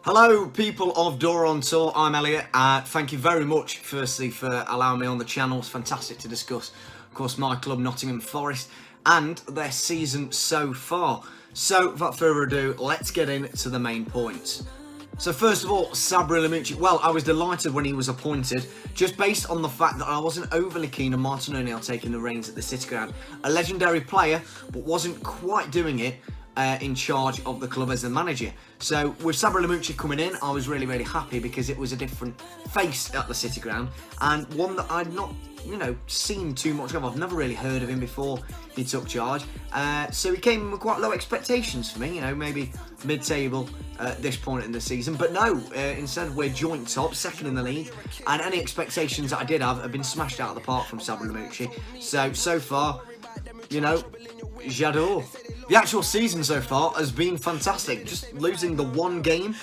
Hello people of Door on Tour, I'm Elliott. Thank you very much firstly for allowing me on the channel. It's fantastic to discuss, of course, my club Nottingham Forest and their season so far. So without further ado, let's get into the main points. So first of all, Sabri Lamucci, well, I was delighted when he was appointed, just based on the fact that I wasn't overly keen on Martin O'Neill taking the reins at the City Ground. A legendary player, but wasn't quite doing it in charge of the club as the manager. So with Sabri Lamucci coming in, I was really happy because it was a different face at the City Ground and one that I'd not, seen too much of. I've never really heard of him before he took charge. So he came with quite low expectations for me, maybe mid-table at this point in the season. But no, instead we're joint top, second in the league, and any expectations that I did have been smashed out of the park from Sabri Lamucci. So far, j'adore. The actual season so far has been fantastic. Just losing the one game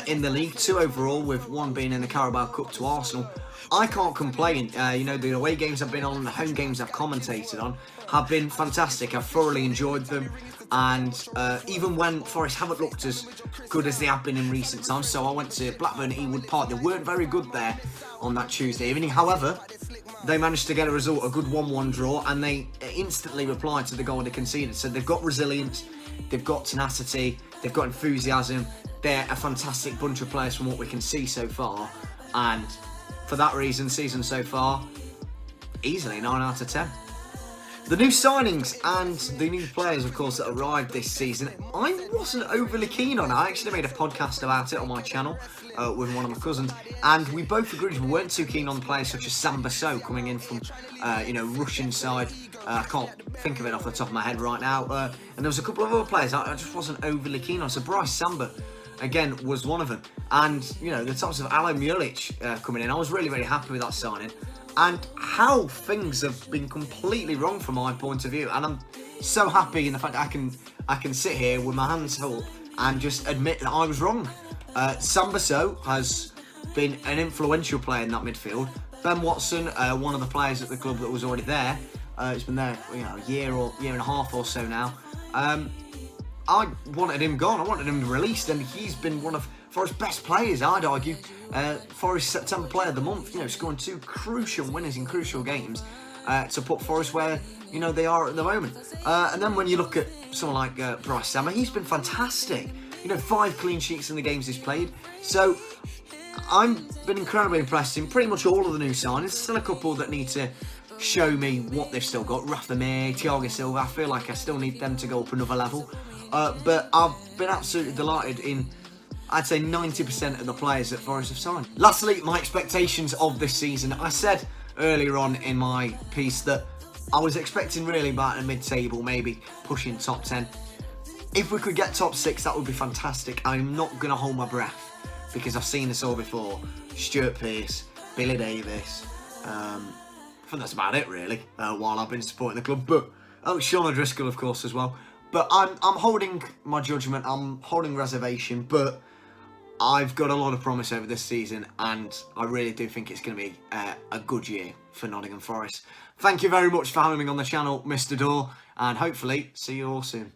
in the league, 2 overall, with 1 being in the Carabao Cup to Arsenal. I can't complain. The away games I've been on, the home games I've commentated on, have been fantastic. I've thoroughly enjoyed them. And even when Forest haven't looked as good as they have been in recent times, so I went to Blackburn at Ewood Park. They weren't very good there on that Tuesday evening. However, they managed to get a result, a good 1-1 draw, and they instantly replied to the goal they conceded. So they've got resilience, they've got tenacity, they've got enthusiasm. They're a fantastic bunch of players from what we can see so far. And for that reason, season so far, easily 9 out of 10. The new signings and the new players, of course, that arrived this season, I wasn't overly keen on. I actually made a podcast about it on my channel with one of my cousins, and we both agreed we weren't too keen on players such as Samba Sow coming in from, Russian side. I can't think of it off the top of my head right now. And there was a couple of other players I just wasn't overly keen on. So Bryce Samba, again, was one of them. And, the types of Alo Mulic coming in, I was really happy with that signing. And how things have been completely wrong from my point of view, and I'm so happy in the fact that I can sit here with my hands up and just admit that I was wrong. Samba Sow has been an influential player in that midfield. Ben Watson, one of the players at the club that was already there, he's been there a year and a half or so now. I wanted him gone. I wanted him released, and he's been one of Forest's best players, I'd argue. Forest September Player of the Month, scoring 2 crucial winners in crucial games to put Forest where, they are at the moment. And then when you look at someone like Bryce Samba, he's been fantastic. 5 clean sheets in the games he's played. So I've been incredibly impressed in pretty much all of the new signings. Still a couple that need to show me what they've still got. Rafa Mir, Thiago Silva, I feel like I still need them to go up another level. But I've been absolutely delighted in, I'd say, 90% of the players that Forest have signed. Lastly, my expectations of this season. I said earlier on in my piece that I was expecting really about a mid-table, maybe pushing top 10. If we could get top 6, that would be fantastic. I'm not going to hold my breath because I've seen this all before. Stuart Pearce, Billy Davis. I think that's about it, really, while I've been supporting the club. But, Sean O'Driscoll, of course, as well. But I'm holding my judgment, I'm holding reservation, but I've got a lot of promise over this season, and I really do think it's going to be a good year for Nottingham Forest. Thank you very much for having me on the channel, Mr. Door, and hopefully see you all soon.